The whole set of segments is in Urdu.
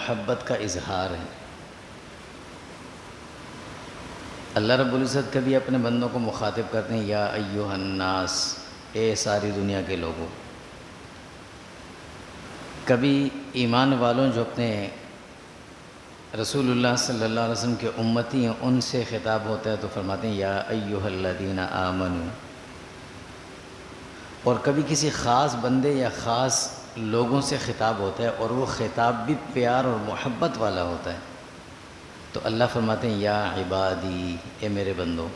محبت کا اظہار ہے۔ اللہ رب العزت کبھی اپنے بندوں کو مخاطب کرتے ہیں یا ایھا الناس، اے ساری دنیا کے لوگوں۔ کبھی ایمان والوں جو اپنے رسول اللہ صلی اللہ علیہ وسلم کے امتی ہیں ان سے خطاب ہوتا ہے تو فرماتے ہیں یا ایھا الذین آمنوا۔ اور کبھی کسی خاص بندے یا خاص لوگوں سے خطاب ہوتا ہے اور وہ خطاب بھی پیار اور محبت والا ہوتا ہے تو اللہ فرماتے ہیں یا عبادی، اے میرے بندو۔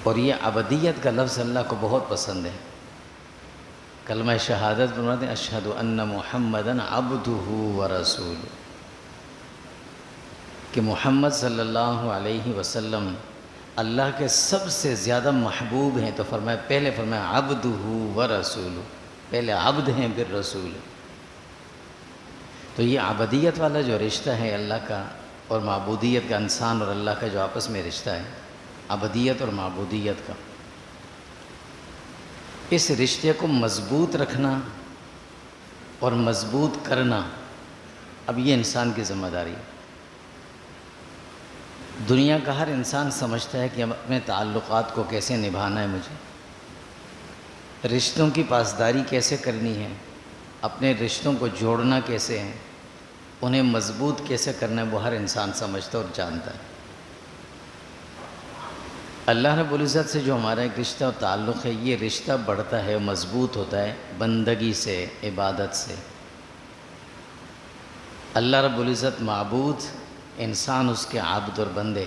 اور یہ عبدیت کا لفظ اللہ کو بہت پسند ہے۔ کلمہ شہادت فرماتے ہیں اشہد ان محمدًا عبدہ ورسولہ، کہ محمد صلی اللہ علیہ وسلم اللہ کے سب سے زیادہ محبوب ہیں، تو پہلے فرمایا عبدہ ورسولہ، پہلے عبد ہیں پھر رسول۔ تو یہ عبدیت والا جو رشتہ ہے اللہ کا اور معبودیت کا، انسان اور اللہ کا جو آپس میں رشتہ ہے، عبدیت اور معبودیت کا، اس رشتے کو مضبوط رکھنا اور مضبوط کرنا اب یہ انسان کی ذمہ داری ہے۔ دنیا کا ہر انسان سمجھتا ہے کہ اپنے تعلقات کو کیسے نبھانا ہے، مجھے رشتوں کی پاسداری کیسے کرنی ہے، اپنے رشتوں کو جوڑنا کیسے ہے، انہیں مضبوط کیسے کرنا ہے، وہ ہر انسان سمجھتا اور جانتا ہے۔ اللہ رب العزت سے جو ہمارا ایک رشتہ اور تعلق ہے، یہ رشتہ بڑھتا ہے، مضبوط ہوتا ہے بندگی سے، عبادت سے۔ اللہ رب العزت معبود، انسان اس کے عبد اور بندے،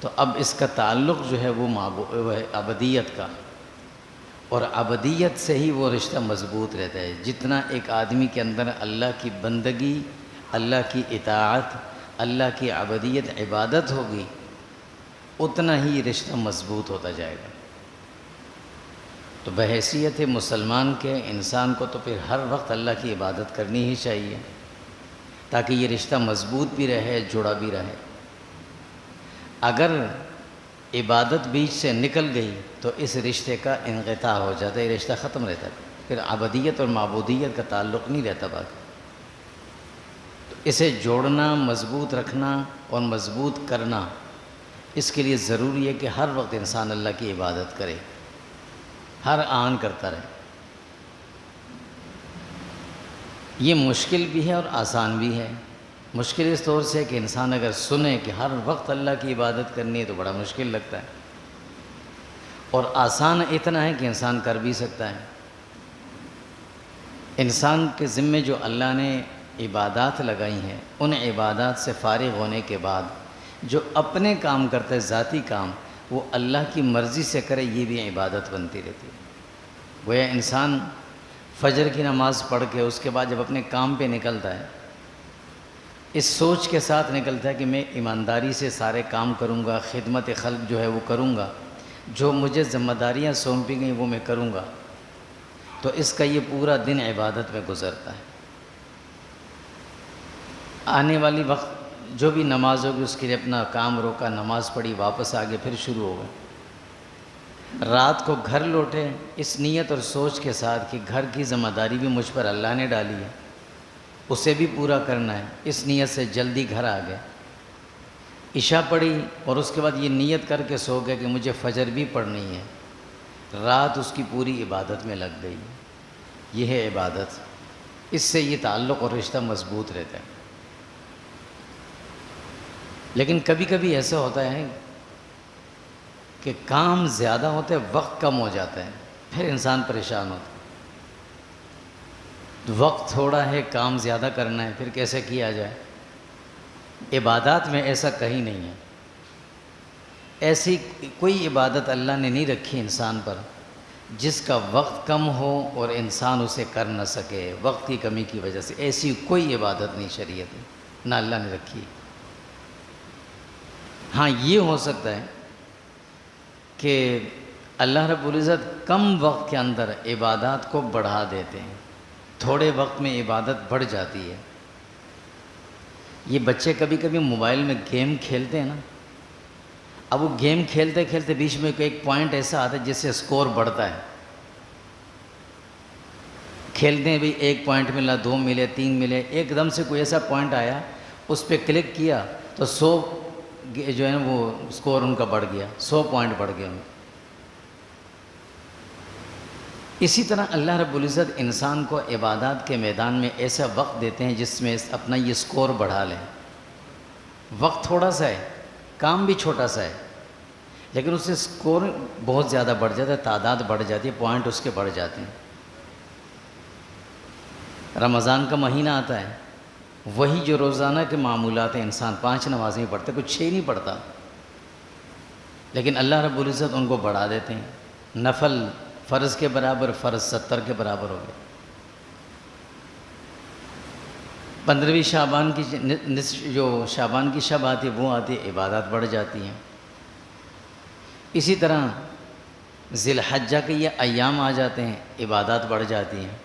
تو اب اس کا تعلق جو ہے وہ ہے عبدیت کا، اور عبدیت سے ہی وہ رشتہ مضبوط رہتا ہے۔ جتنا ایک آدمی کے اندر اللہ کی بندگی، اللہ کی اطاعت، اللہ کی عبدیت، عبادت ہوگی، اتنا ہی رشتہ مضبوط ہوتا جائے گا۔ تو بحیثیت مسلمان کے انسان کو تو پھر ہر وقت اللہ کی عبادت کرنی ہی چاہیے تاکہ یہ رشتہ مضبوط بھی رہے، جڑا بھی رہے۔ اگر عبادت بیچ سے نکل گئی تو اس رشتے کا انقطاع ہو جاتا ہے، یہ رشتہ ختم رہتا ہے، پھر عبدیت اور معبودیت کا تعلق نہیں رہتا باقی۔ تو اسے جوڑنا، مضبوط رکھنا اور مضبوط کرنا، اس کے لیے ضروری ہے کہ ہر وقت انسان اللہ کی عبادت کرے، ہر آن کرتا رہے۔ یہ مشکل بھی ہے اور آسان بھی ہے۔ مشکل اس طور سے کہ انسان اگر سنے کہ ہر وقت اللہ کی عبادت کرنی ہے تو بڑا مشکل لگتا ہے، اور آسان اتنا ہے کہ انسان کر بھی سکتا ہے۔ انسان کے ذمے جو اللہ نے عبادات لگائی ہیں، ان عبادات سے فارغ ہونے کے بعد جو اپنے کام کرتا ہے، ذاتی کام، وہ اللہ کی مرضی سے کرے، یہ بھی عبادت بنتی رہتی ہے۔ گویا انسان فجر کی نماز پڑھ کے اس کے بعد جب اپنے کام پہ نکلتا ہے، اس سوچ کے ساتھ نکلتا ہے کہ میں ایمانداری سے سارے کام کروں گا، خدمت خلق جو ہے وہ کروں گا، جو مجھے ذمہ داریاں سونپی گئیں وہ میں کروں گا، تو اس کا یہ پورا دن عبادت میں گزرتا ہے۔ آنے والی وقت جو بھی نماز ہوگی اس کے لیے اپنا کام روکا، نماز پڑھی، واپس آگے پھر شروع ہو گئے۔ رات کو گھر لوٹے اس نیت اور سوچ کے ساتھ کہ گھر کی ذمہ داری بھی مجھ پر اللہ نے ڈالی ہے، اسے بھی پورا کرنا ہے، اس نیت سے جلدی گھر آ گئے۔ عشاء پڑھی اور اس کے بعد یہ نیت کر کے سو گئے کہ مجھے فجر بھی پڑھنی ہے، رات اس کی پوری عبادت میں لگ گئی۔ یہ ہے عبادت، اس سے یہ تعلق اور رشتہ مضبوط رہتا ہے۔ لیکن کبھی کبھی ایسا ہوتا ہے کہ کام زیادہ ہوتے ہیں، وقت کم ہو جاتا ہے، پھر انسان پریشان ہوتا ہے۔ وقت تھوڑا ہے، کام زیادہ کرنا ہے، پھر کیسے کیا جائے؟ عبادات میں ایسا کہیں نہیں ہے۔ ایسی کوئی عبادت اللہ نے نہیں رکھی انسان پر جس کا وقت کم ہو اور انسان اسے کر نہ سکے، وقت کی کمی کی وجہ سے۔ ایسی کوئی عبادت نہیں شریعت میں، نہ اللہ نے رکھی۔ ہاں یہ ہو سکتا ہے کہ اللہ رب العزت کم وقت کے اندر عبادات کو بڑھا دیتے ہیں، تھوڑے وقت میں عبادت بڑھ جاتی ہے۔ یہ بچے کبھی کبھی موبائل میں گیم کھیلتے ہیں نا، اب وہ گیم کھیلتے کھیلتے بیچ میں ایک پوائنٹ ایسا آتا ہے جس سے اسکور بڑھتا ہے، کھیلتے ہیں بھی 1 پوائنٹ ملا، 2 ملے، 3 ملے، ایک دم سے کوئی ایسا پوائنٹ آیا اس پہ کلک کیا تو 100 جو ہے نا وہ اسکور ان کا بڑھ گیا، 100 پوائنٹ بڑھ گئے ان کے۔ اسی طرح اللہ رب العزت انسان کو عبادات کے میدان میں ایسا وقت دیتے ہیں جس میں اپنا یہ اسکور بڑھا لیں۔ وقت تھوڑا سا ہے، کام بھی چھوٹا سا ہے، لیکن اس سے اسکور بہت زیادہ بڑھ جاتا ہے، تعداد بڑھ جاتی ہے، پوائنٹ اس کے بڑھ جاتے ہیں۔ رمضان کا مہینہ آتا ہے، وہی جو روزانہ کے معمولات ہیں، انسان 5 نمازیں پڑھتا ہے، کچھ 6 نہیں پڑھتا، لیکن اللہ رب العزت ان کو بڑھا دیتے ہیں۔ نفل فرض کے برابر، فرض 70 کے برابر ہو گئے۔ 15ویں شعبان کی جو شعبان کی شب آتی ہے وہ آتی ہے، عبادات بڑھ جاتی ہیں۔ اسی طرح ذی الحجہ کے یہ ایام آ جاتے ہیں، عبادات بڑھ جاتی ہیں۔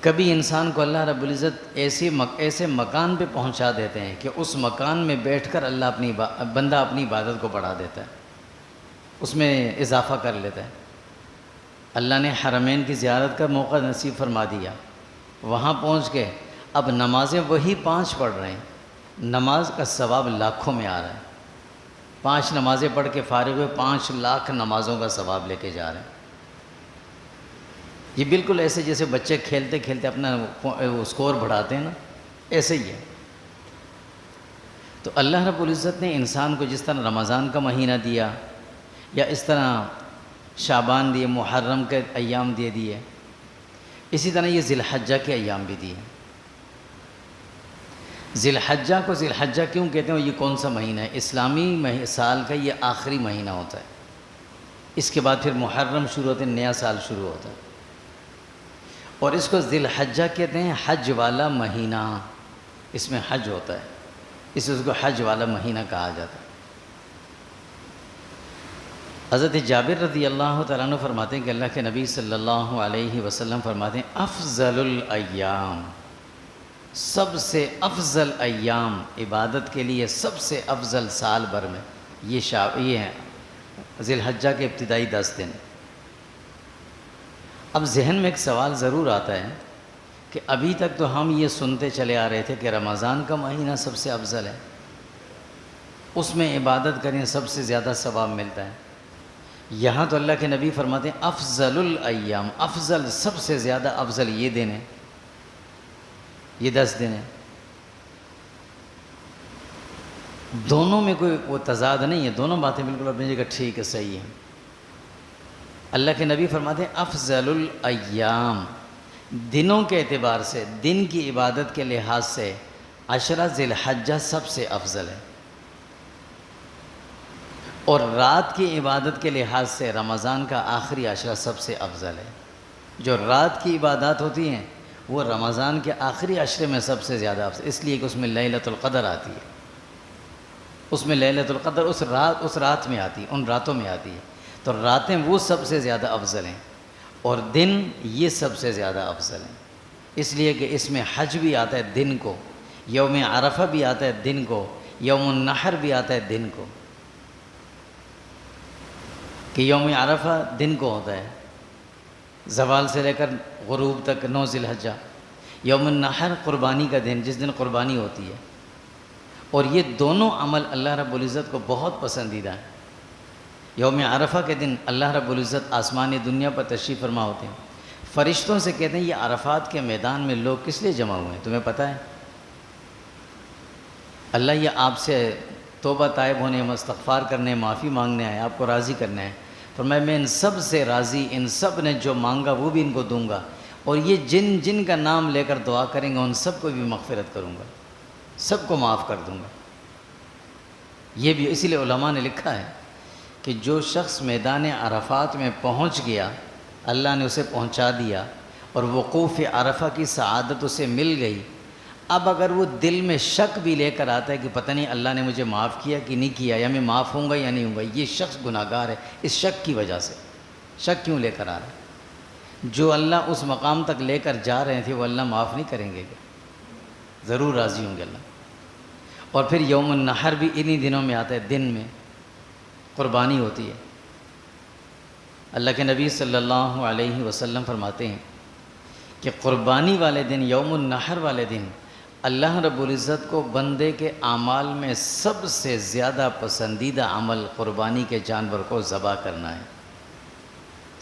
کبھی انسان کو اللہ رب العزت ایسے مکان پہ پہنچا دیتے ہیں کہ اس مکان میں بیٹھ کر بندہ اپنی عبادت کو بڑھا دیتا ہے، اس میں اضافہ کر لیتا ہے۔ اللہ نے حرمین کی زیارت کا موقع نصیب فرما دیا، وہاں پہنچ کے اب نمازیں وہی 5 پڑھ رہے ہیں، نماز کا ثواب لاکھوں میں آ رہا ہے۔ 5 نمازیں پڑھ کے فارغ ہوئے، 5 لاکھ نمازوں کا ثواب لے کے جا رہے ہیں۔ یہ بالکل ایسے جیسے بچے کھیلتے کھیلتے اپنا اسکور بڑھاتے ہیں نا، ایسے ہی ہے۔ تو اللہ رب العزت نے انسان کو جس طرح رمضان کا مہینہ دیا، یا اس طرح شعبان دیے، محرم کے ایام دے دیے، اسی طرح یہ ذی الحجہ کے ایام بھی دیے۔ ذی الحجہ کو ذی الحجہ کیوں کہتے ہیں؟ یہ کون سا مہینہ ہے؟ اسلامی سال کا یہ آخری مہینہ ہوتا ہے، اس کے بعد پھر محرم شروع ہوتے ہیں، نیا سال شروع ہوتا ہے، اور اس کو ذی الحجہ کہتے ہیں، حج والا مہینہ، اس میں حج ہوتا ہے، اس کو حج والا مہینہ کہا جاتا ہے۔ حضرت جابر رضی اللہ تعالیٰ عنہ فرماتے ہیں کہ اللہ کے نبی صلی اللہ علیہ وسلم فرماتے ہیں افضل الایام، سب سے افضل ایام، عبادت کے لیے سب سے افضل سال بھر میں یہ ہیں ذی الحجہ کے ابتدائی 10 دن۔ اب ذہن میں ایک سوال ضرور آتا ہے کہ ابھی تک تو ہم یہ سنتے چلے آ رہے تھے کہ رمضان کا مہینہ سب سے افضل ہے، اس میں عبادت کریں سب سے زیادہ ثواب ملتا ہے۔ یہاں تو اللہ کے نبی فرماتے ہیں افضل الایام، افضل سب سے زیادہ افضل یہ دن ہے، یہ 10 دن ہیں۔ دونوں میں کوئی وہ تضاد نہیں ہے، دونوں باتیں بالکل اپنی جگہ ٹھیک ہے، صحیح ہیں۔ اللہ کے نبی فرماتے ہیں افضل الایام، دنوں کے اعتبار سے، دن کی عبادت کے لحاظ سے عشرہ ذی الحجہ سب سے افضل ہے، اور رات کی عبادت کے لحاظ سے رمضان کا آخری عشرہ سب سے افضل ہے۔ جو رات کی عبادات ہوتی ہیں وہ رمضان کے آخری عشرے میں سب سے زیادہ افضل، اس لیے کہ اس میں لیلۃ القدر آتی ہے، اس میں لیلۃ القدر اس رات میں آتی ہے، ان راتوں میں آتی ہے، تو راتیں وہ سب سے زیادہ افضل ہیں، اور دن یہ سب سے زیادہ افضل ہیں، اس لیے کہ اس میں حج بھی آتا ہے دن کو، یوم عرفہ بھی آتا ہے دن کو، یوم النحر بھی آتا ہے دن کو، کہ یوم عرفہ دن کو ہوتا ہے زوال سے لے کر غروب تک 9 ذی الحجہ، یوم النحر قربانی کا دن، جس دن قربانی ہوتی ہے، اور یہ دونوں عمل اللہ رب العزت کو بہت پسندیدہ ہیں۔ یوم عرفہ کے دن اللہ رب العزت آسمان دنیا پر تشریف فرما ہوتے ہیں، فرشتوں سے کہتے ہیں یہ عرفات کے میدان میں لوگ کس لیے جمع ہوئے ہیں تمہیں پتہ ہے؟ اللہ یہ آپ سے توبہ طائب ہونے، استغفار کرنے، معافی مانگنے آئے، آپ کو راضی کرنا ہے۔ فرمایا میں ان سب سے راضی، ان سب نے جو مانگا وہ بھی ان کو دوں گا، اور یہ جن جن کا نام لے کر دعا کریں گے ان سب کو بھی مغفرت کروں گا، سب کو معاف کر دوں گا۔ یہ بھی اسی لیے علماء نے لکھا ہے کہ جو شخص میدان عرفات میں پہنچ گیا، اللہ نے اسے پہنچا دیا، اور وقوف عرفہ کی سعادت اسے مل گئی، اب اگر وہ دل میں شک بھی لے کر آتا ہے کہ پتہ نہیں اللہ نے مجھے معاف کیا کہ نہیں کیا، یا میں معاف ہوں گا یا نہیں ہوں گا، یہ شخص گناہگار ہے اس شک کی وجہ سے۔ شک کیوں لے کر آ رہا ہے؟ جو اللہ اس مقام تک لے کر جا رہے تھے وہ اللہ معاف نہیں کریں گے، ضرور راضی ہوں گے اللہ۔ اور پھر یوم النحر بھی انہی دنوں میں آتا ہے، دن میں قربانی ہوتی ہے، اللہ کے نبی صلی اللہ علیہ وسلم فرماتے ہیں کہ قربانی والے دن، یوم النحر والے دن، اللہ رب العزت کو بندے کے اعمال میں سب سے زیادہ پسندیدہ عمل قربانی کے جانور کو ذبح کرنا ہے۔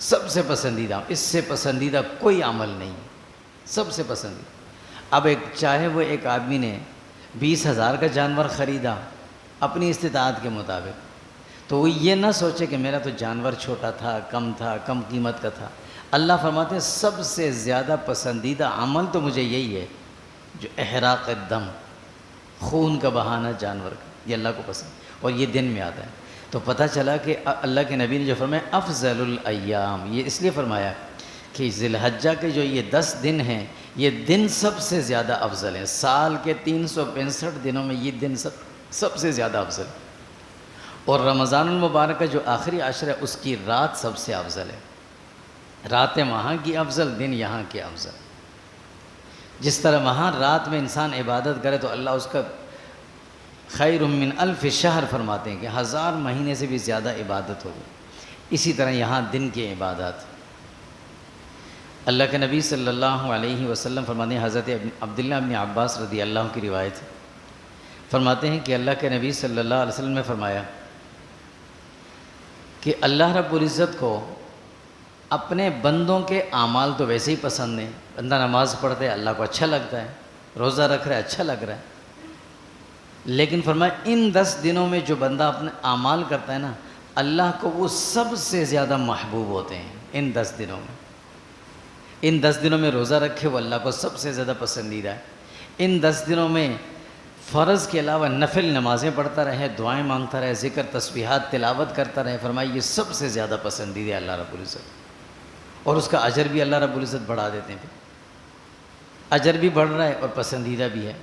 سب سے پسندیدہ، اس سے پسندیدہ کوئی عمل نہیں، سب سے پسندیدہ۔ اب چاہے وہ ایک آدمی نے 20,000 کا جانور خریدا اپنی استطاعت کے مطابق، تو وہ یہ نہ سوچے کہ میرا تو جانور چھوٹا تھا، کم قیمت کا تھا۔ اللہ فرماتے ہیں سب سے زیادہ پسندیدہ عمل تو مجھے یہی ہے جو احراق الدم، خون کا بہانا جانور کا، یہ اللہ کو پسند، اور یہ دن میں آتا ہے۔ تو پتہ چلا کہ اللہ کے نبی نے جو فرمایا افضل الایام، یہ اس لیے فرمایا کہ ذی الحجہ کے جو یہ 10 دن ہیں، یہ دن سب سے زیادہ افضل ہیں۔ سال کے 365 دنوں میں یہ دن سب سے زیادہ افضل ہے، اور رمضان المبارک کا جو آخری عشر ہے اس کی رات سب سے افضل ہے۔ راتیں وہاں کی افضل، دن یہاں کے افضل۔ جس طرح وہاں رات میں انسان عبادت کرے تو اللہ اس کا خیر من الف شہر فرماتے ہیں کہ 1000 مہینے سے بھی زیادہ عبادت ہوگی۔ اسی طرح یہاں دن کی عبادات، اللہ کے نبی صلی اللہ علیہ وسلم فرماتے ہیں، حضرت عبداللہ بن عباس رضی اللہ کی روایت ہے، فرماتے ہیں کہ اللہ کے نبی صلی اللہ علیہ وسلم نے فرمایا کہ اللہ رب العزت کو اپنے بندوں کے اعمال تو ویسے ہی پسند ہیں۔ بندہ نماز پڑھتے ہے اللہ کو اچھا لگتا ہے، روزہ رکھ رہا ہے اچھا لگ رہا ہے، لیکن فرمایا ان 10 دنوں میں جو بندہ اپنے اعمال کرتا ہے نا، اللہ کو وہ سب سے زیادہ محبوب ہوتے ہیں۔ ان 10 دنوں میں، ان 10 دنوں میں روزہ رکھے وہ اللہ کو سب سے زیادہ پسندیدہ ہے۔ ان 10 دنوں میں فرض کے علاوہ نفل نمازیں پڑھتا رہے، دعائیں مانگتا رہے، ذکر تسبیحات تلاوت کرتا رہے، فرمایا یہ سب سے زیادہ پسندیدہ ہے اللہ رب العزت، اور اس کا اجر بھی اللہ رب العزت بڑھا دیتے ہیں۔ پھر اجر بھی بڑھ رہا ہے اور پسندیدہ بھی ہے۔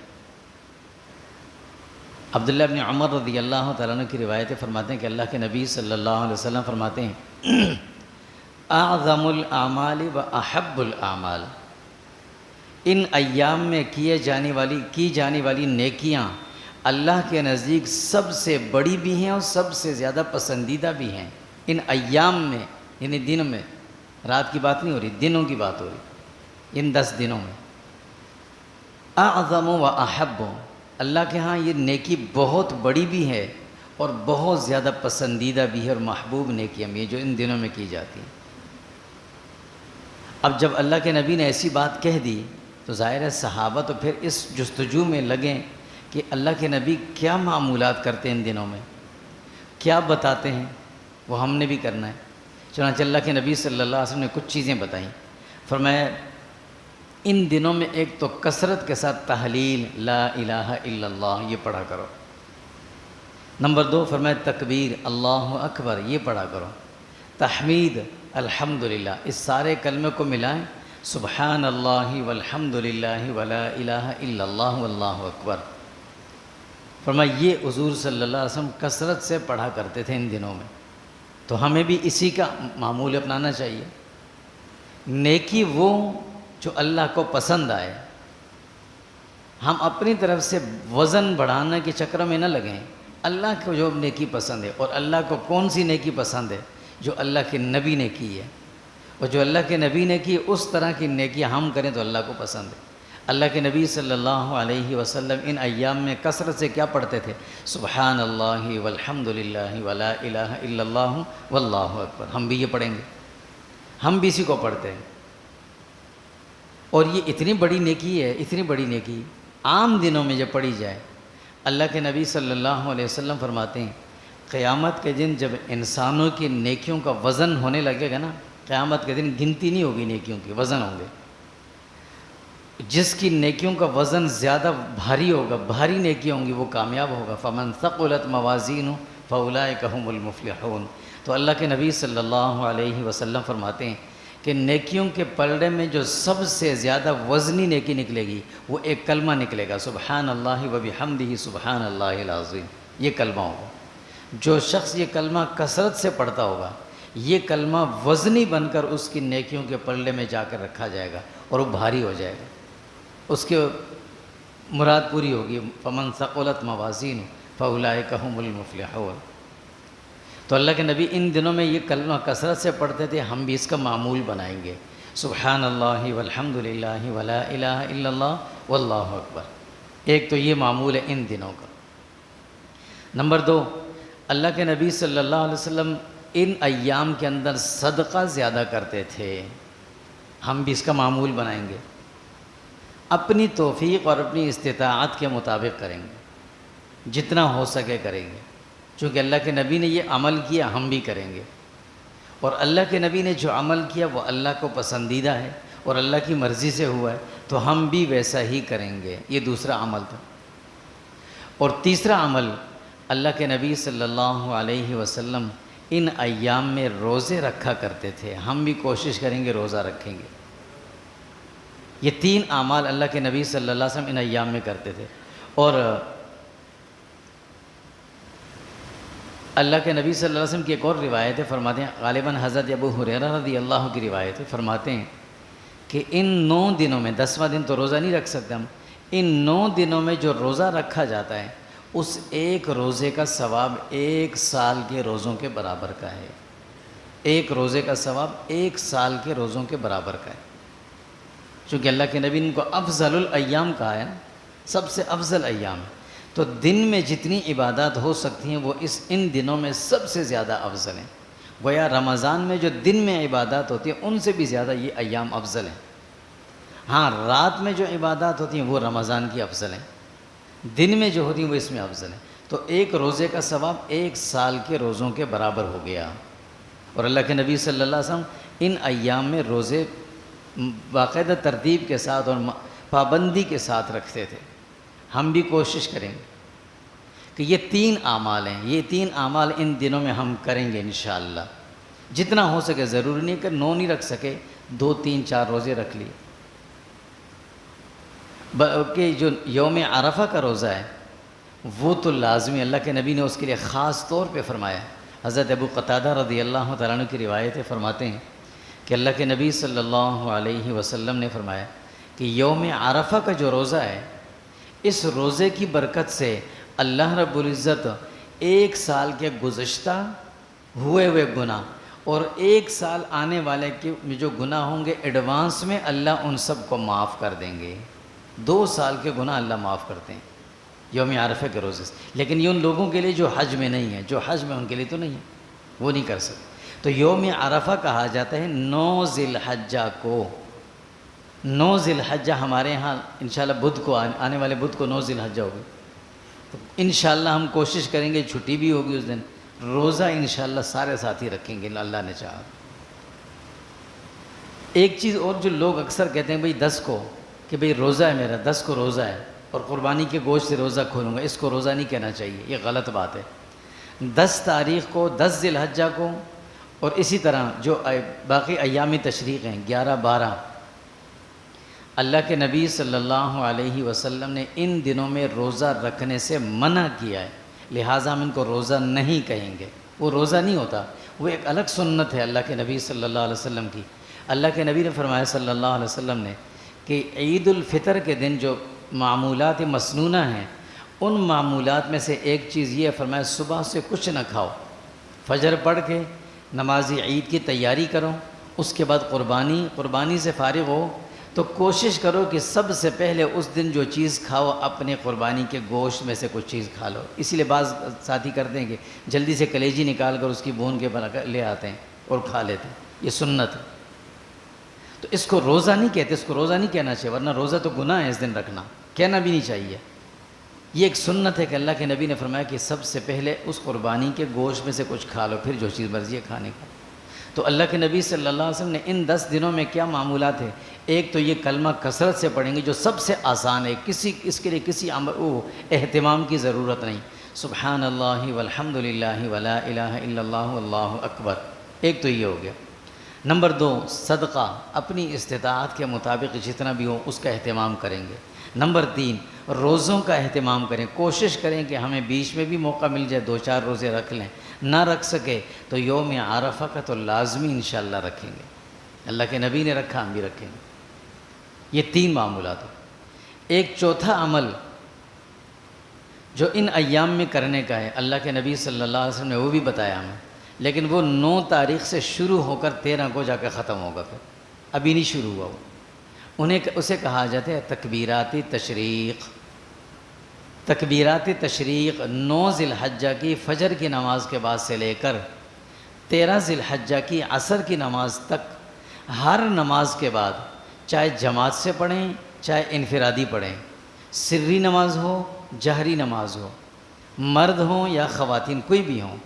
عبداللہ بن عمر رضی اللہ تعالیٰ عنہ کی روایتیں فرماتے ہیں کہ اللہ کے نبی صلی اللہ علیہ وسلم فرماتے ہیں اعظم الاعمال و احب الاعمال، ان ایام میں کی جانے والی نیکیاں اللہ کے نزدیک سب سے بڑی بھی ہیں اور سب سے زیادہ پسندیدہ بھی ہیں۔ ان ایام میں یعنی دن میں، رات کی بات نہیں ہو رہی، دنوں کی بات ہو رہی، ان 10 دنوں میں۔ اعظم و احب، اللہ کے ہاں یہ نیکی بہت بڑی بھی ہے اور بہت زیادہ پسندیدہ بھی ہے اور محبوب نیکیاں بھی ہیں جو ان دنوں میں کی جاتی ہیں۔ اب جب اللہ کے نبی نے ایسی بات کہہ دی تو ظاہر ہے صحابہ تو پھر اس جستجو میں لگیں کہ اللہ کے نبی کیا معمولات کرتے ہیں ان دنوں میں، کیا بتاتے ہیں، وہ ہم نے بھی کرنا ہے۔ چنانچہ اللہ کے نبی صلی اللہ علیہ وسلم نے کچھ چیزیں بتائیں، فرمایا ان دنوں میں ایک تو کثرت کے ساتھ تحلیل لا الہ الا اللہ یہ پڑھا کرو۔ نمبر 2 فرمایا تکبیر اللہ اکبر یہ پڑھا کرو۔ تحمید الحمدللہ، اس سارے کلمے کو ملائیں، سبحان اللہ والحمد للہ ولا الہ الا اللہ واللہ اکبر۔ فرمایا یہ حضور صلی اللہ علیہ وسلم کثرت سے پڑھا کرتے تھے ان دنوں میں، تو ہمیں بھی اسی کا معمول اپنانا چاہیے۔ نیکی وہ جو اللہ کو پسند آئے، ہم اپنی طرف سے وزن بڑھانے کے چکر میں نہ لگیں۔ اللہ کو جو نیکی پسند ہے، اور اللہ کو کون سی نیکی پسند ہے؟ جو اللہ کے نبی نے کی ہے، اور جو اللہ کے نبی نے کی اس طرح کی نیکی ہم کریں تو اللہ کو پسند ہے۔ اللہ کے نبی صلی اللہ علیہ وسلم ان ایام میں کثرت سے کیا پڑھتے تھے؟ سبحان اللہ والحمد للہ ولا الہ الا اللہ واللہ اکبر۔ ہم بھی یہ پڑھیں گے، ہم بھی اسی کو پڑھتے ہیں، اور یہ اتنی بڑی نیکی ہے، اتنی بڑی نیکی عام دنوں میں جب پڑھی جائے۔ اللہ کے نبی صلی اللہ علیہ وسلم فرماتے ہیں قیامت کے دن جب انسانوں کی نیکیوں کا وزن ہونے لگے گا نا، قیامت کے دن گنتی نہیں ہوگی نیکیوں کی، وزن ہوں گے۔ جس کی نیکیوں کا وزن زیادہ بھاری ہوگا، بھاری نیکیاں ہوں گی، وہ کامیاب ہوگا۔ فمن ثقلت موازینہ فاولئک هم المفلحون۔ تو اللہ کے نبی صلی اللہ علیہ وسلم فرماتے ہیں کہ نیکیوں کے پلڑے میں جو سب سے زیادہ وزنی نیکی نکلے گی وہ ایک کلمہ نکلے گا، سبحان اللہ وبحمدہ سبحان اللہ العظیم، یہ کلمہ ہوگا۔ جو شخص یہ کلمہ کثرت سے پڑھتا ہوگا، یہ کلمہ وزنی بن کر اس کی نیکیوں کے پلڑے میں جا کر رکھا جائے گا اور وہ بھاری ہو جائے گا، اس کے مراد پوری ہوگی۔ فمن ثقلت موازینہ فاولئک هم المفلحون۔ تو اللہ کے نبی ان دنوں میں یہ کلمہ کثرت سے پڑھتے تھے، ہم بھی اس کا معمول بنائیں گے، سبحان اللہ والحمد للہ ولا الہ الا اللہ واللہ اکبر۔ ایک تو یہ معمول ہے ان دنوں کا۔ نمبر 2، اللہ کے نبی صلی اللہ علیہ وسلم ان ایام کے اندر صدقہ زیادہ کرتے تھے، ہم بھی اس کا معمول بنائیں گے، اپنی توفیق اور اپنی استطاعت کے مطابق کریں گے، جتنا ہو سکے کریں گے، چونکہ اللہ کے نبی نے یہ عمل کیا ہم بھی کریں گے، اور اللہ کے نبی نے جو عمل کیا وہ اللہ کو پسندیدہ ہے اور اللہ کی مرضی سے ہوا ہے، تو ہم بھی ویسا ہی کریں گے۔ یہ دوسرا عمل تھا۔ اور تیسرا عمل، اللہ کے نبی صلی اللہ علیہ وسلم ان ایام میں روزے رکھا کرتے تھے، ہم بھی کوشش کریں گے روزہ رکھیں گے۔ یہ 3 اعمال اللہ کے نبی صلی اللہ علیہ وسلم ان ایام میں کرتے تھے۔ اور اللہ کے نبی صلی اللہ علیہ وسلم کی ایک اور روایت ہے، فرماتے ہیں، غالباً حضرت ابو ہریرہ رضی اللہ کی روایت ہے، فرماتے ہیں کہ ان 9 دنوں میں، 10واں دن تو روزہ نہیں رکھ سکتے ہم، ان 9 دنوں میں جو روزہ رکھا جاتا ہے اس ایک روزے کا ثواب 1 سال کے روزوں کے برابر کا ہے۔ ایک روزے کا ثواب 1 سال کے روزوں کے برابر کا ہے، چونکہ اللہ کے نبی نے ان کو افضل الایام کہا ہے نا، سب سے افضل ایام ہے، تو دن میں جتنی عبادات ہو سکتی ہیں وہ ان دنوں میں سب سے زیادہ افضل ہیں۔ گویا رمضان میں جو دن میں عبادات ہوتی ہیں ان سے بھی زیادہ یہ ایام افضل ہیں۔ ہاں، رات میں جو عبادات ہوتی ہیں وہ رمضان کی افضل ہیں، دن میں جو ہوتی ہیں وہ اس میں افضل ہیں۔ تو ایک روزے کا ثواب 1 سال کے روزوں کے برابر ہو گیا۔ اور اللہ کے نبی صلی اللہ علیہ وسلم ان ایام میں روزے باقاعدہ ترتیب کے ساتھ اور پابندی کے ساتھ رکھتے تھے، ہم بھی کوشش کریں گے کہ یہ 3 اعمال ہیں، یہ 3 اعمال ان دنوں میں ہم کریں گے انشاءاللہ، جتنا ہو سکے، ضروری نہیں کہ 9 نہیں رکھ سکے، 2 3 4 روزے رکھ لیے۔ کہ جو یوم عرفہ کا روزہ ہے وہ تو لازمی، اللہ کے نبی نے اس کے لیے خاص طور پہ فرمایا ہے۔ حضرت ابو قتادہ رضی اللہ تعالیٰ عنہ کی روایت ہے، فرماتے ہیں کہ اللہ کے نبی صلی اللہ علیہ وسلم نے فرمایا کہ یوم عرفہ کا جو روزہ ہے، اس روزے کی برکت سے اللہ رب العزت 1 سال کے گزشتہ ہوئے گناہ اور 1 سال آنے والے کے جو گناہ ہوں گے ایڈوانس میں اللہ ان سب کو معاف کر دیں گے۔ 2 سال کے گناہ اللہ معاف کرتے ہیں یوم عرفہ کے روزے سے، لیکن یہ ان لوگوں کے لیے جو حج میں نہیں ہے، جو حج میں ان کے لیے تو نہیں ہے، وہ نہیں کر سکتے۔ تو یوم عرفہ کہا جاتا ہے 9 ذی الحجہ کو۔ 9 ذی الحجہ ہمارے ہاں انشاءاللہ بدھ کو، آنے والے بدھ کو 9 ذی الحجہ ہوگی، تو انشاءاللہ ہم کوشش کریں گے، چھٹی بھی ہوگی اس دن، روزہ انشاءاللہ سارے ساتھی رکھیں گے اللہ نے چاہا۔ ایک چیز اور جو لوگ اکثر کہتے ہیں بھئی 10 کو، کہ بھئی روزہ ہے میرا، 10 کو روزہ ہے اور قربانی کے گوشت سے روزہ کھولوں گا، اس کو روزہ نہیں کہنا چاہیے، یہ غلط بات ہے۔ 10 تاریخ کو، 10 ذی الحجہ کو، اور اسی طرح جو باقی ایام تشریق ہیں 11 12، اللہ کے نبی صلی اللہ علیہ وسلم نے ان دنوں میں روزہ رکھنے سے منع کیا ہے، لہٰذا ہم ان کو روزہ نہیں کہیں گے، وہ روزہ نہیں ہوتا، وہ ایک الگ سنت ہے اللہ کے نبی صلی اللہ علیہ وسلم کی۔ اللہ کے نبی نے فرمایا صلی اللہ علیہ وسلم نے کہ عید الفطر کے دن جو معمولات مسنونہ ہیں، ان معمولات میں سے ایک چیز یہ فرمایا صبح سے کچھ نہ کھاؤ، فجر پڑھ کے نماز عید کی تیاری کرو، اس کے بعد قربانی سے فارغ ہو تو کوشش کرو کہ سب سے پہلے اس دن جو چیز کھاؤ اپنے قربانی کے گوشت میں سے کچھ چیز کھا لو۔ اسی لیے بعض ساتھی کرتے ہیں کہ جلدی سے کلیجی نکال کر اس کی بھون کے بنا کر لے آتے ہیں اور کھا لیتے ہیں، یہ سنت ہے۔ تو اس کو روزہ نہیں کہتے، اس کو روزہ نہیں کہنا چاہیے، ورنہ روزہ تو گناہ ہے اس دن رکھنا، کہنا بھی نہیں چاہیے۔ یہ ایک سنت ہے کہ اللہ کے نبی نے فرمایا کہ سب سے پہلے اس قربانی کے گوشت میں سے کچھ کھا لو، پھر جو چیز مرضی ہے کھانے کا۔ تو اللہ کے نبی صلی اللہ علیہ وسلم نے ان 10 دنوں میں کیا معمولات ہیں؟ ایک تو یہ کلمہ کثرت سے پڑھیں گے جو سب سے آسان ہے، اس کے لیے کسی اہتمام کی ضرورت نہیں، سبحان اللہ والحمد للہ ولا الہ الا اللہ واللہ اکبر، ایک تو یہ ہو گیا۔ نمبر 2، صدقہ اپنی استطاعت کے مطابق جتنا بھی ہو اس کا اہتمام کریں گے۔ نمبر 3، روزوں کا اہتمام کریں، کوشش کریں کہ ہمیں بیچ میں بھی موقع مل جائے 2 4 روزے رکھ لیں، نہ رکھ سکے تو یوم عرفہ کا تو لازمی انشاءاللہ رکھیں گے، اللہ کے نبی نے رکھا ہم بھی رکھیں گے۔ یہ 3 معمولات ہو۔ ایک چوتھا عمل جو ان ایام میں کرنے کا ہے، اللہ کے نبی صلی اللہ علیہ وسلم نے وہ بھی بتایا ہمیں لیکن وہ 9 تاریخ سے شروع ہو کر 13 کو جا کے ختم ہوگا، پھر ابھی نہیں شروع ہوا وہ۔ اسے کہا جاتا ہے تکبیرات تشریق۔ تکبیرات تشریق 9 ذی الحجہ کی فجر کی نماز کے بعد سے لے کر 13 ذی الحجہ کی عصر کی نماز تک، ہر نماز کے بعد چاہے جماعت سے پڑھیں چاہے انفرادی پڑھیں، سری نماز ہو جہری نماز ہو، مرد ہوں یا خواتین کوئی بھی ہوں،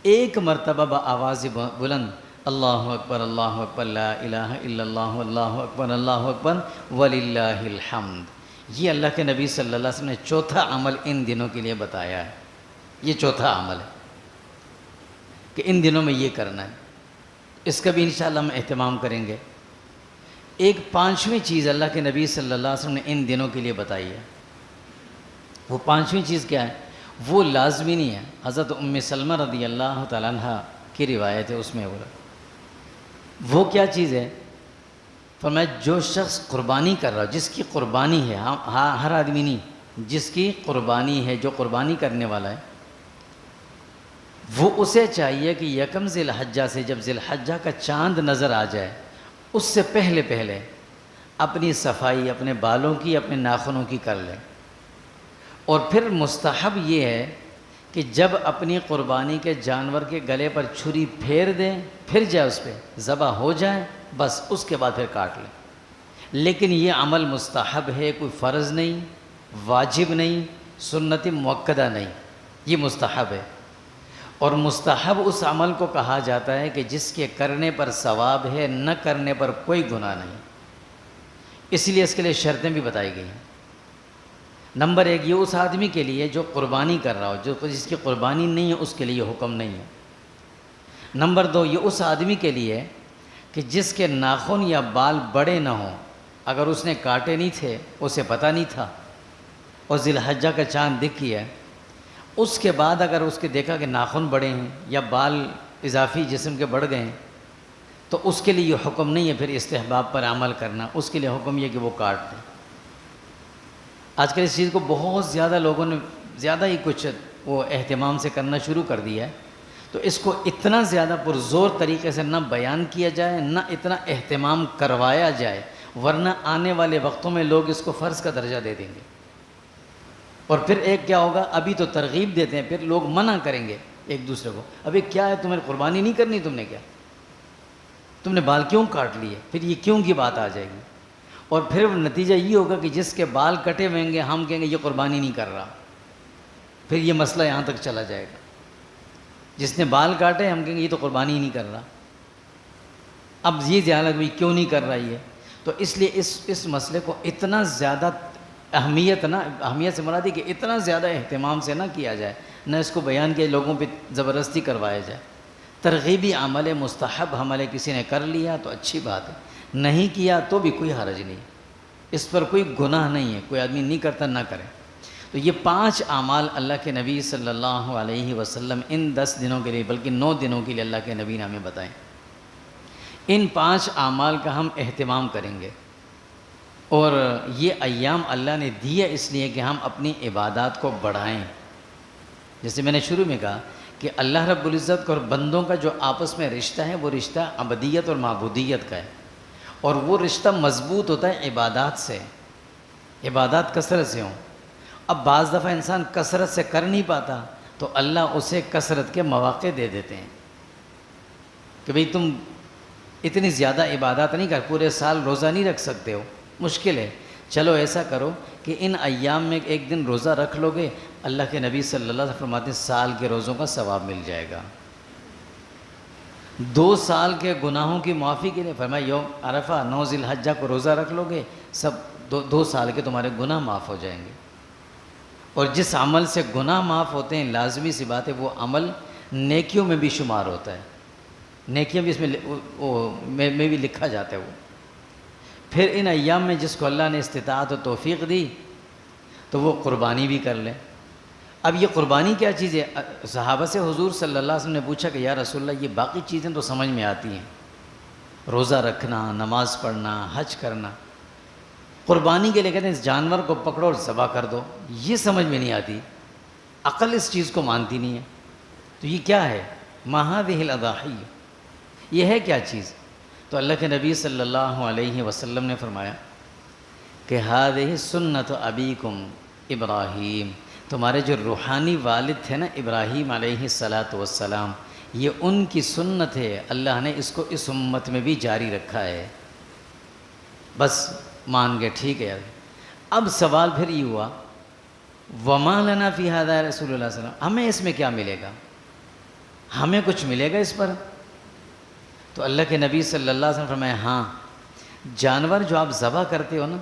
ایک مرتبہ بآواز بلند اللہ اکبر لا الہ الا اللہ اللہ اکبر وللہ الحمد، یہ اللہ کے نبی صلی اللہ علیہ وسلم نے چوتھا عمل ان دنوں کے لیے بتایا ہے۔ یہ چوتھا عمل ہے کہ ان دنوں میں یہ کرنا ہے، اس کا بھی انشاءاللہ ہم اہتمام کریں گے۔ ایک 5ویں چیز اللہ کے نبی صلی اللہ علیہ وسلم نے ان دنوں کے لیے بتائی ہے، وہ 5ویں چیز کیا ہے؟ وہ لازمی نہیں ہے۔ حضرت ام سلمہ رضی اللہ تعالیٰ عنہ کی روایت ہے، اس میں وہ کیا چیز ہے؟ فرمایا جو شخص قربانی کر رہا، جس کی قربانی ہے، ہر آدمی نہیں، جس کی قربانی ہے، جو قربانی کرنے والا ہے، وہ اسے چاہیے کہ یکم ذی الحجہ سے، جب ذی الحجہ کا چاند نظر آ جائے، اس سے پہلے اپنی صفائی اپنے بالوں کی، اپنے ناخنوں کی کر لے۔ اور پھر مستحب یہ ہے کہ جب اپنی قربانی کے جانور کے گلے پر چھری پھیر دیں، پھر جائے اس پہ ذبح ہو جائے، بس اس کے بعد پھر کاٹ لیں۔ لیکن یہ عمل مستحب ہے، کوئی فرض نہیں، واجب نہیں، سنت مؤکدہ نہیں، یہ مستحب ہے۔ اور مستحب اس عمل کو کہا جاتا ہے کہ جس کے کرنے پر ثواب ہے، نہ کرنے پر کوئی گناہ نہیں۔ اس لیے اس کے لیے شرطیں بھی بتائی گئی ہیں۔ نمبر 1 یہ اس آدمی کے لیے جو قربانی کر رہا ہو، جس کی قربانی نہیں ہے اس کے لیے یہ حکم نہیں ہے۔ نمبر 2 یہ اس آدمی کے لیے کہ جس کے ناخن یا بال بڑے نہ ہوں، اگر اس نے کاٹے نہیں تھے، اسے پتہ نہیں تھا اور ذی الحجہ کا چاند دکھ گیا ہے، اس کے بعد اگر اس کے دیکھا کہ ناخن بڑے ہیں یا بال اضافی جسم کے بڑھ گئے ہیں، تو اس کے لیے یہ حکم نہیں ہے پھر استحباب پر عمل کرنا، اس کے لیے حکم یہ کہ وہ کاٹ دیں۔ آج کل اس چیز کو بہت زیادہ لوگوں نے زیادہ ہی کچھ وہ اہتمام سے کرنا شروع کر دیا ہے، تو اس کو اتنا زیادہ پرزور طریقے سے نہ بیان کیا جائے، نہ اتنا اہتمام کروایا جائے، ورنہ آنے والے وقتوں میں لوگ اس کو فرض کا درجہ دے دیں گے۔ اور پھر ایک کیا ہوگا، ابھی تو ترغیب دیتے ہیں، پھر لوگ منع کریں گے ایک دوسرے کو، ابھی کیا ہے تمہیں قربانی نہیں کرنی، تم نے کیا، تم نے بال کیوں کاٹ لیے، پھر یہ کیوں کی بات آ جائے گی۔ اور پھر نتیجہ یہ ہوگا کہ جس کے بال کٹے ہوئیں گے، ہم کہیں گے یہ قربانی نہیں کر رہا، پھر یہ مسئلہ یہاں تک چلا جائے گا۔ جس نے بال کاٹے ہم کہیں گے یہ تو قربانی ہی نہیں کر رہا، اب یہ زیادہ بھی کیوں نہیں کر رہا یہ۔ تو اس لیے اس مسئلے کو اتنا زیادہ اہمیت سے مراد ہے کہ اتنا زیادہ اہتمام سے نہ کیا جائے، نہ اس کو بیان کیا لوگوں پہ زبردستی کروایا جائے۔ ترغیبی عمل مستحب عمل کسی نے کر لیا تو اچھی بات ہے، نہیں کیا تو بھی کوئی حرج نہیں، اس پر کوئی گناہ نہیں ہے، کوئی آدمی نہیں کرتا نہ کرے۔ تو یہ 5 اعمال اللہ کے نبی صلی اللہ علیہ وسلم ان 10 دنوں کے لیے، بلکہ 9 دنوں کے لیے اللہ کے نبی نے ہمیں بتائیں۔ ان 5 اعمال کا ہم اہتمام کریں گے، اور یہ ایام اللہ نے دیے اس لیے کہ ہم اپنی عبادات کو بڑھائیں۔ جیسے میں نے شروع میں کہا کہ اللہ رب العزت اور بندوں کا جو آپس میں رشتہ ہے، وہ رشتہ عبدیت اور معبودیت کا ہے، اور وہ رشتہ مضبوط ہوتا ہے عبادات سے، عبادات کثرت سے ہوں۔ اب بعض دفعہ انسان کثرت سے کر نہیں پاتا تو اللہ اسے کثرت کے مواقع دے دیتے ہیں کہ بھئی تم اتنی زیادہ عبادات نہیں کر، پورے سال روزہ نہیں رکھ سکتے ہو، مشکل ہے، چلو ایسا کرو کہ ان ایام میں ایک دن روزہ رکھ لو گے، اللہ کے نبی صلی اللہ علیہ وسلم فرماتے ہیں سال کے روزوں کا ثواب مل جائے گا۔ 2 سال کے گناہوں کی معافی کے لیے فرمایا یوم عرفہ 9 ذی الحجہ کو روزہ رکھ لو گے، سب 2 سال کے تمہارے گناہ معاف ہو جائیں گے۔ اور جس عمل سے گناہ معاف ہوتے ہیں، لازمی سی بات ہے وہ عمل نیکیوں میں بھی شمار ہوتا ہے، نیکیاں بھی اس میں بھی لکھا جاتا ہے وہ۔ پھر ان ایام میں جس کو اللہ نے استطاعت و توفیق دی تو وہ قربانی بھی کر لے۔ اب یہ قربانی کیا چیز ہے؟ صحابہ سے حضور صلی اللہ علیہ وسلم نے پوچھا کہ یا رسول اللہ یہ باقی چیزیں تو سمجھ میں آتی ہیں، روزہ رکھنا، نماز پڑھنا، حج کرنا، قربانی کے لیے کہتے ہیں اس جانور کو پکڑو اور ذبح کر دو، یہ سمجھ میں نہیں آتی، عقل اس چیز کو مانتی نہیں ہے، تو یہ کیا ہے؟ ما هذه الاضاحی، یہ ہے کیا چیز؟ تو اللہ کے نبی صلی اللہ علیہ وسلم نے فرمایا کہ هذه سنت ابیکم ابراہیم، تمہارے جو روحانی والد تھے نا ابراہیم علیہ السلام، یہ ان کی سنت ہے، اللہ نے اس کو اس امت میں بھی جاری رکھا ہے۔ بس مان گئے، ٹھیک ہے۔ اب سوال پھر یہ ہوا وما لنا فی ھذا رسول اللہ صلی اللہ علیہ وسلم، ہمیں اس میں کیا ملے گا؟ ہمیں کچھ ملے گا اس پر؟ تو اللہ کے نبی صلی اللہ علیہ وسلم فرمایا ہاں، جانور جو آپ ذبح کرتے ہو نا،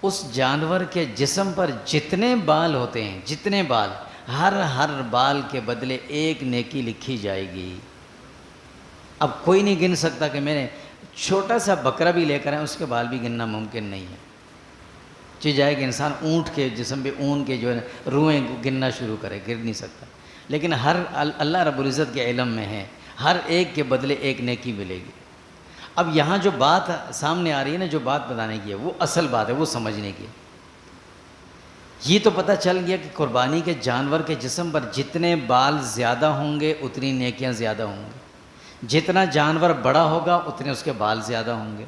اس جانور کے جسم پر جتنے بال ہوتے ہیں، جتنے بال، ہر بال کے بدلے ایک نیکی لکھی جائے گی۔ اب کوئی نہیں گن سکتا کہ میں نے چھوٹا سا بکرا بھی لے کر آئے، اس کے بال بھی گننا ممکن نہیں ہے۔ چیز جائے کہ انسان اونٹ کے جسم پہ اون کے جو ہے روئیں گننا شروع کرے، گر نہیں سکتا، لیکن ہر اللہ رب العزت کے علم میں ہے، ہر ایک کے بدلے ایک نیکی ملے گی۔ اب یہاں جو بات سامنے آ رہی ہے نا، جو بات بتانے کی ہے، وہ اصل بات ہے، وہ سمجھنے کی ہے۔ یہ تو پتہ چل گیا کہ قربانی کے جانور کے جسم پر جتنے بال زیادہ ہوں گے اتنی نیکیاں زیادہ ہوں گی، جتنا جانور بڑا ہوگا اتنے اس کے بال زیادہ ہوں گے،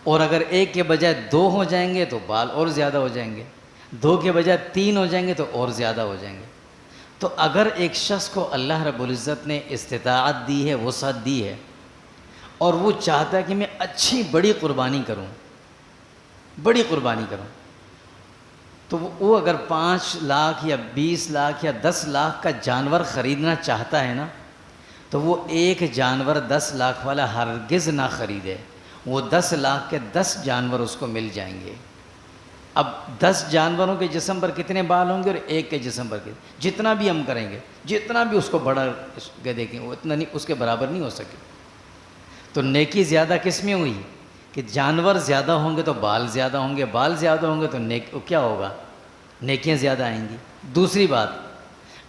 اور اگر ایک کے بجائے 2 ہو جائیں گے تو بال اور زیادہ ہو جائیں گے، 2 کے بجائے 3 ہو جائیں گے تو اور زیادہ ہو جائیں گے۔ تو اگر ایک شخص کو اللہ رب العزت نے استطاعت دی ہے، وسعت دی ہے، اور وہ چاہتا ہے کہ میں اچھی بڑی قربانی کروں، بڑی قربانی کروں، تو وہ اگر 5 لاکھ یا 20 لاکھ یا 10 لاکھ کا جانور خریدنا چاہتا ہے نا، تو وہ ایک جانور 10 لاکھ والا ہرگز نہ خریدے، وہ 10 لاکھ کے 10 جانور اس کو مل جائیں گے۔ اب 10 جانوروں کے جسم پر کتنے بال ہوں گے اور ایک کے جسم پر جتنا بھی ہم کریں گے، جتنا بھی اس کو بڑا دیکھیں، وہ اتنا نہیں، اس کے برابر نہیں ہو سکے۔ تو نیکی زیادہ کس میں ہوئی کہ جانور زیادہ ہوں گے تو بال زیادہ ہوں گے، بال زیادہ ہوں گے تو کیا ہوگا؟ نیکیاں زیادہ آئیں گی۔ دوسری بات،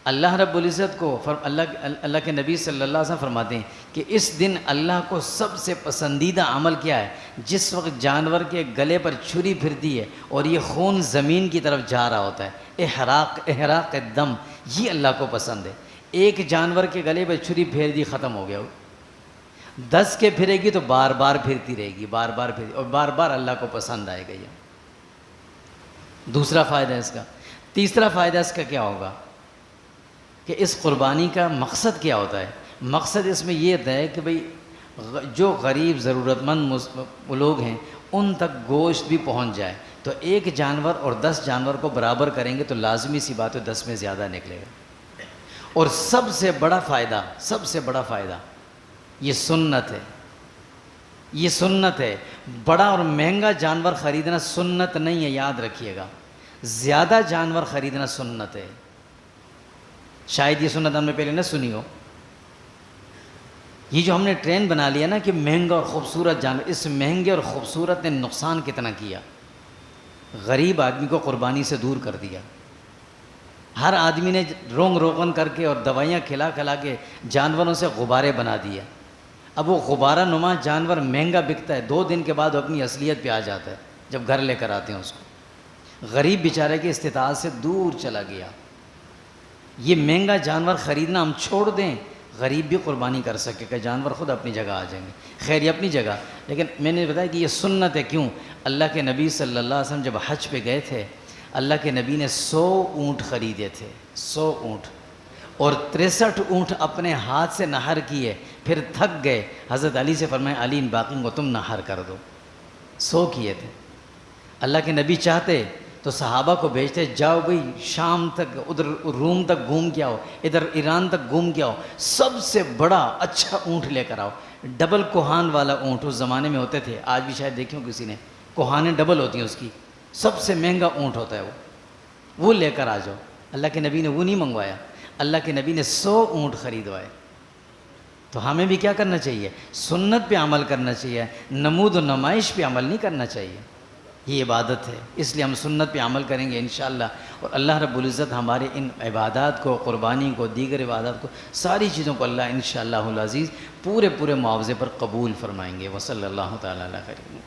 اللہ رب العزت کو اللہ کے نبی صلی اللہ علیہ وسلم فرماتے ہیں کہ اس دن اللہ کو سب سے پسندیدہ عمل کیا ہے؟ جس وقت جانور کے گلے پر چھری پھرتی ہے اور یہ خون زمین کی طرف جا رہا ہوتا ہے، احراق الدم، یہ اللہ کو پسند ہے۔ ایک جانور کے گلے پر چھری پھیر دی، ختم ہو گیا۔ 10 کے پھرے گی تو بار بار پھرتی رہے گی، بار بار پھرتی، اور بار بار اللہ کو پسند آئے گا۔ یہ دوسرا فائدہ ہے اس کا۔ تیسرا فائدہ اس کا کیا ہوگا کہ اس قربانی کا مقصد کیا ہوتا ہے؟ مقصد اس میں یہ ہے کہ بھئی جو غریب ضرورت مند لوگ ہیں ان تک گوشت بھی پہنچ جائے۔ تو ایک جانور اور 10 جانور کو برابر کریں گے تو لازمی سی بات ہے 10 میں زیادہ نکلے گا۔ اور سب سے بڑا فائدہ یہ سنت ہے، یہ سنت ہے۔ بڑا اور مہنگا جانور خریدنا سنت نہیں ہے، یاد رکھیے گا، زیادہ جانور خریدنا سنت ہے۔ شاید یہ سنت ہم نے پہلے نہ سنی ہو۔ یہ جو ہم نے ٹرینڈ بنا لیا نا کہ مہنگا اور خوبصورت جانور، اس مہنگے اور خوبصورت نے نقصان کتنا کیا؟ غریب آدمی کو قربانی سے دور کر دیا۔ ہر آدمی نے رونگ روغن کر کے اور دوائیاں کھلا کے جانوروں سے غبارے بنا دیا۔ اب وہ غبارہ نما جانور مہنگا بکتا ہے، 2 دن کے بعد اپنی اصلیت پہ آ جاتا ہے جب گھر لے کر آتے ہیں اس کو۔ غریب بیچارے کی استطاعت سے دور چلا گیا۔ یہ مہنگا جانور خریدنا ہم چھوڑ دیں، غریب بھی قربانی کر سکے کہ جانور خود اپنی جگہ آ جائیں گے۔ خیر یہ اپنی جگہ، لیکن میں نے بتایا کہ یہ سنت ہے۔ کیوں؟ اللہ کے نبی صلی اللہ علیہ وسلم جب حج پہ گئے تھے، اللہ کے نبی نے 100 اونٹ خریدے تھے، 100 اونٹ، اور 63 اونٹ اپنے ہاتھ سے نہر کیے، پھر تھک گئے، حضرت علی سے فرمایا علی ان باقی کو تم نہر کر دو۔ 100 کیے تھے۔ اللہ کے نبی چاہتے تو صحابہ کو بھیجتے، جاؤ بھئی شام تک، ادھر روم تک گھوم کے آؤ، ادھر ایران تک گھوم کے آؤ، سب سے بڑا اچھا اونٹ لے کر آؤ۔ ڈبل کوہان والا اونٹ اس زمانے میں ہوتے تھے، آج بھی شاید دیکھیں کسی نے، کوہانیں ڈبل ہوتی ہیں اس کی، سب سے مہنگا اونٹ ہوتا ہے وہ لے کر آ جاؤ۔ اللہ کے نبی نے وہ نہیں منگوایا، اللہ کے نبی نے 100 اونٹ خریدوائے۔ تو ہمیں بھی کیا کرنا چاہیے؟ سنت پہ عمل کرنا چاہیے، نمود و نمائش پہ عمل نہیں کرنا چاہیے۔ یہ عبادت ہے، اس لیے ہم سنت پہ عمل کریں گے انشاءاللہ، اور اللہ رب العزت ہمارے ان عبادات کو، قربانی کو، دیگر عبادات کو، ساری چیزوں کو اللہ انشاءاللہ العزیز پورے معاوضے پر قبول فرمائیں گے۔ وصلی اللہ تعالیٰ علیہ وسلم۔